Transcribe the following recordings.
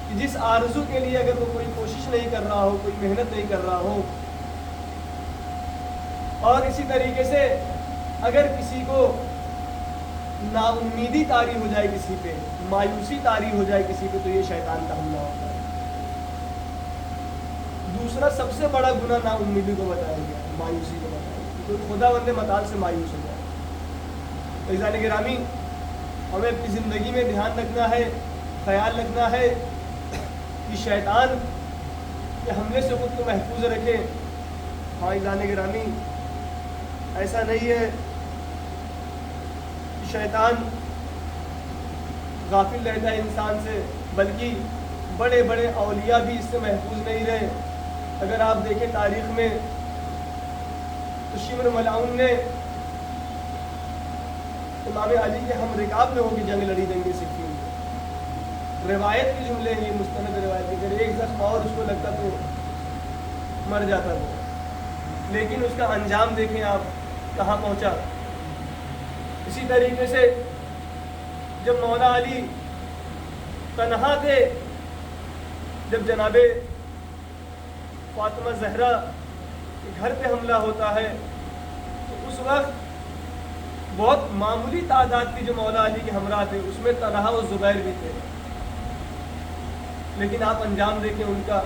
کہ جس آرزو کے لیے اگر وہ کوئی کوشش نہیں کر رہا ہو، کوئی محنت نہیں کر رہا ہو، اور اسی طریقے سے اگر کسی کو نا امیدی طاری ہو جائے، کسی پہ مایوسی طاری ہو جائے کسی پہ، تو یہ شیطان کا حملہ ہوتا ہے۔ دوسرا سب سے بڑا گناہ نا امیدی کو بتایا گیا، مایوسی کو بتایا گیا، تو خدا بندے مطال سے مایوس ہو جائے۔ عزیزان گرامی، ہمیں اپنی زندگی میں دھیان رکھنا ہے، خیال رکھنا ہے کہ شیطان کے حملے سے خود کو محفوظ رکھے۔ ہاں عزیزان گرامی، ایسا نہیں ہے کہ شیطان غافل رہتا ہے انسان سے، بلکہ بڑے بڑے اولیاء بھی اس سے محفوظ نہیں رہے۔ اگر آپ دیکھیں تاریخ میں تو شمر ملعون نے امام علی کے ہم رکاب میں ہو کے جنگ لڑی، جنگ صفین میں۔ روایت کے جملے ہیں، یہ مستند روایت، اگر ایک زخم اور اس کو لگتا تو مر جاتا وہ، لیکن اس کا انجام دیکھیں آپ کہاں پہنچا۔ اسی طریقے سے جب مولا علی تنہا تھے، جب جناب فاطمہ زہرا کے گھر پہ حملہ ہوتا ہے، تو اس وقت بہت معمولی تعداد تھی جو مولا علی کے ہمراہ تھے، اس میں طلحہ و زبیر بھی تھے، لیکن آپ انجام دیکھیں ان کا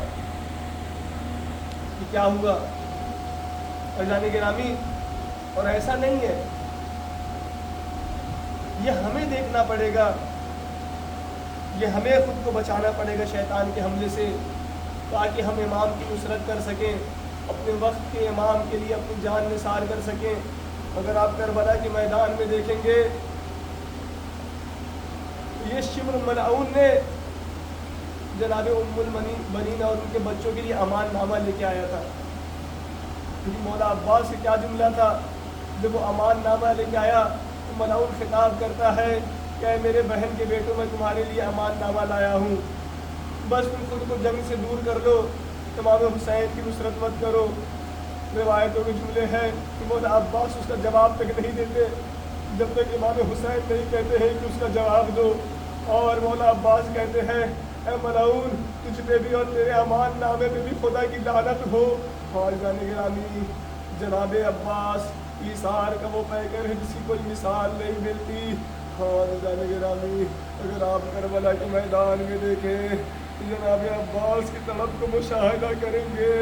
کہ کیا ہوا۔ عزیزان گرامی، اور ایسا نہیں ہے، یہ ہمیں دیکھنا پڑے گا، یہ ہمیں خود کو بچانا پڑے گا شیطان کے حملے سے، تاکہ ہم امام کی نصرت کر سکیں، اپنے وقت کے امام کے لیے اپنی جان نثار کر سکیں۔ اگر آپ کربلا کے میدان میں دیکھیں گے، یہ شمر ملعون نے جناب ام المنین اور ان کے بچوں کے لیے امان نامہ لے کے آیا تھا۔ کیونکہ مولا عباس سے کیا جملہ تھا، جب وہ امان نامہ لے کے آیا تو ملعون خطاب کرتا ہے کہ اے میرے بہن کے بیٹوں، میں تمہارے لیے امان نامہ لایا ہوں، بس تم خود کو جنگ سے دور کر لو، امام حسین کی نصرت مت کرو۔ روایتوں کے جملے ہیں کہ مولا عباس اس کا جواب تک نہیں دیتے جب تک امام حسین نہیں کہتے ہیں کہ اس کا جواب دو، اور مولا عباس کہتے ہیں اے ملعون، تجھ پہ بھی اور تیرے امان نامے پہ بھی خدا کی لعنت ہو۔ عزیزان گرامی، جناب عباس ایثار کا وہ پیکر ہے جس کی کوئی مثال نہیں ملتی۔ عزیزان گرامی، اگر آپ کربلا کے میدان میں دیکھیں، جناب عباس کی طرف کو مشاہدہ کریں گے،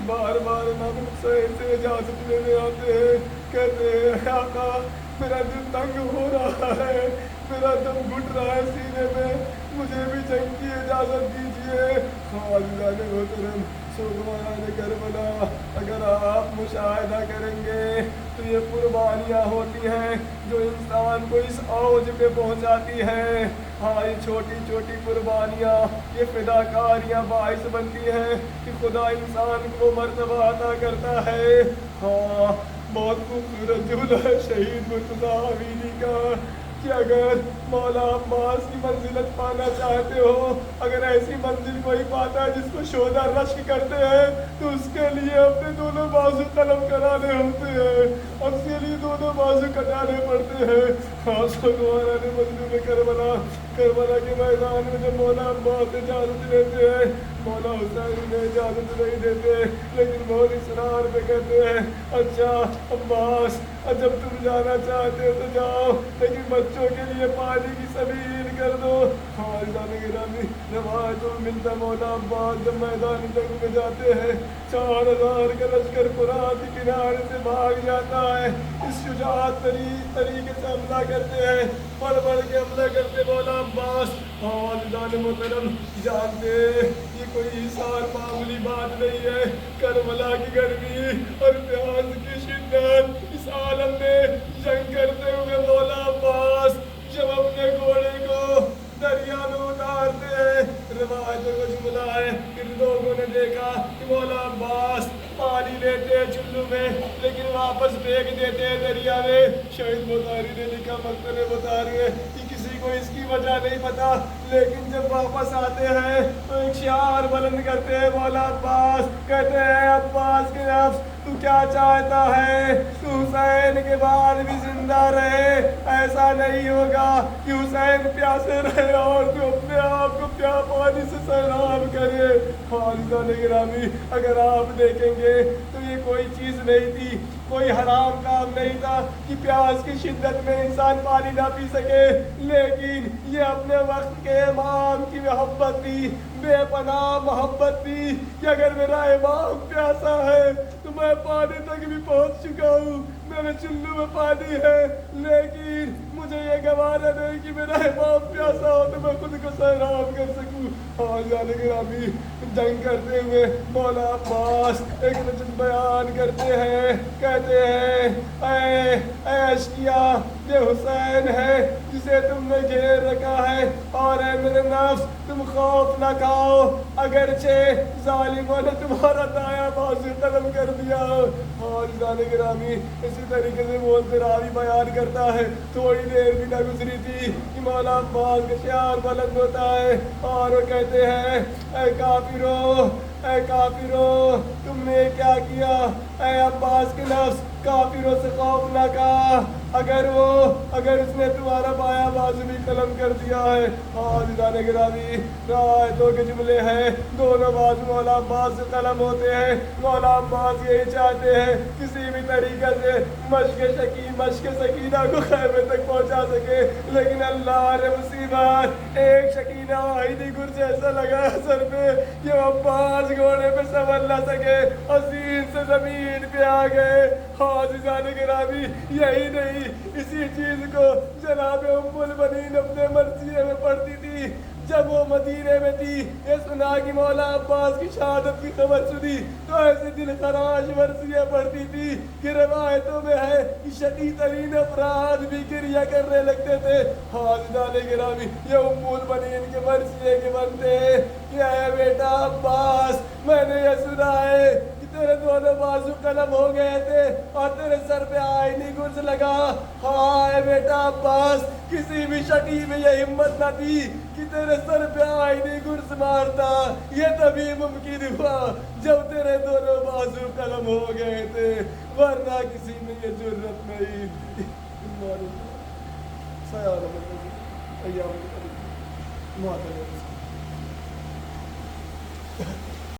بار بار امام حسین سے اجازت لینے آتے ہیں، کہتے ہیں آقا میرا دل تنگ ہو رہا ہے، میرا دم گھٹ رہا ہے سینے میں، مجھے بھی جنگ کی اجازت دیجیے۔ عزیزان محترم، سوگواران کربلا، اگر آپ مشاہدہ کریں گے تو یہ قربانیاں ہوتی ہیں جو انسان کو اس اوج پہ پہنچاتی ہیں۔ ہاں، یہ چھوٹی چھوٹی قربانیاں، یہ فداکاریاں باعث بنتی ہیں کہ خدا انسان کو مرتبہ عطا کرتا ہے۔ ہاں، بہت خوبصورت جملہ ہے شہید مرتضیٰ حویلی کا کہ اگر مولا عباس کی منزلت پانا چاہتے ہو، اگر ایسی منزل کوئی پاتا ہے جس کو شہداء رشک کرتے ہیں، تو اس کے لیے اپنے دونوں بازو قلم کرانے ہوتے ہیں، اس کے لیے دونوں بازو کٹانے پڑتے ہیں۔ خاص خدوارہ نے مظلوم کربلا کے میدان میں جب مولا عباس اجازت لیتے ہیں، مولا حسین نے اجازت نہیں دیتے، لیکن بہت اصرار پہ کہتے ہیں اچھا عباس، جب تم جانا چاہتے ہو تو جاؤ، لیکن بچوں کے لیے پانی کی سبیل کر دو۔ عزیزان گرامی، روایتوں میں ملتا مولا عباس جب میدان جنگ میں جاتے ہیں، 4000 کا لشکر فرات کے کنارے سے بھاگ جاتا ہے، اس شجاعت طریقے سے حملہ کرتے ہیں، بڑھ بڑھ کے حملہ کرتے مولا عباس۔ عزیزان محترم، جانتے یہ کوئی ایثار معمولی بات نہیں ہے، کربلا کی گرمی اور پیاس کی شدت، اس عالم میں جنگ کرتے ہوئے مولا عباس جب اپنے گھوڑے کو دریا میں اتارتے ہیں، روایتوں کا جملہ ہے کہ لوگوں نے دیکھا کہ مولا عباس پانی لیتے ہیں چلو میں، لیکن واپس پھینک دیتے ہیں دریا میں۔ شہید بطاری نے لکھا، مکتب بطاری ہے کہ کسی کو اس کی وجہ نہیں پتا، لیکن جب واپس آتے ہیں تو ایک شعار بلند کرتے ہیں مولا عباس، کہتے ہیں عباس کے نفس تو کیا چاہتا ہے؟ تو حسین کے بعد بھی زندہ رہے؟ ایسا نہیں ہوگا کہ حسین پیاسے رہے اور تو اپنے آپ کو پیاس پانی سے سیراب کرے۔ حاضران گرامی، اگر آپ دیکھیں گے تو یہ کوئی چیز نہیں تھی، کوئی حرام کام نہیں تھا کہ پیاس کی شدت میں انسان پانی نہ پی سکے، لیکن یہ اپنے وقت کے امام کی محبت تھی، بے پناہ محبت تھی کہ اگر میرا امام پیاسا ہے تو میں پانی تک بھی پہنچ چکا ہوں، میرے چلو میں پانی ہے، لیکن مجھے یہ گوارا نہیں کہ میرا امام پیاسا ہو تو میں خود کو سیراب کر سکوں۔ حاضران گرامی، جنگ کرتے ہوئے مولا عباس ایک رجل بیان کرتے ہیں، کہتے ہیں اے اشکیا، یہ حسین ہے جسے تم نے گھیر رکھا ہے، اور اے میرے نفس تم خوف نہ کھاؤ، اگرچہ ظالموں نے تمہارا دایاں بازو قلم کر دیا ہو۔ حاضران گرامی، اسی طریقے سے وہ راوی بیان کرتا ہے، تھوڑی دیر بھی نہ گزری تھی کہ مولا عباس کا شعار بلند ہوتا ہے اور وہ کہتے ہیں اے کافرو، اے کافرو، تم نے کیا کیا؟ اے عباس کے نفس، کافروں سے خوف نہ کھا، اگر اس نے تمہارا بایاں بازو بھی قلم کر دیا ہے۔ حاضران گرامی، روایتوں کے جملے ہیں، دونوں بازو مولا عباس سے قلم ہوتے ہیں۔ مولا عباس یہی چاہتے ہیں کسی بھی طریقے سے مشق سکینہ کو خیمے تک پہنچا سکے، لیکن اللہ نے مصیبت ایک سکینہ واحدی گرج ایسا لگا سر پہ کہ وہ عباس گھوڑے پہ سنبھل نہ سکے اور زین سے زمین پہ آ گئے۔ حاضران گرامی، یہی نہیں، اسی چیز کو جناب ام المنین اپنے مرثیے میں پڑھتی تھی۔ جب وہ مدینے میں تھی، یہ سنا کہ مولا عباس کی شہادت کی خبر سنی تو ایسے دل خراش مرثیہ پڑھتی تھی کہ روایتوں میں ہے کہ شدید ترین افراد بھی گریہ کرنے لگتے تھے۔ حاضران گرامی، یہ ام المنین کے مرثیے کے بنتے ہیں کہ اے بیٹا عباس، میں نے یہ سنا ہے کہ تیرے دونوں بازو قلم ہو گئے تھے اور تیرے سر پہ آئینی گرز لگا۔ ہاں اے بیٹا عباس، کسی بھی شقی میں یہ ہمت نہ تھی کہ تیرے سر پہ آئینی گرز مارتا، یہ تبھی ممکن ہوا جب تیرے دونوں بازو قلم ہو گئے تھے، ورنہ کسی میں یہ جرت نہیں تھی۔ ایام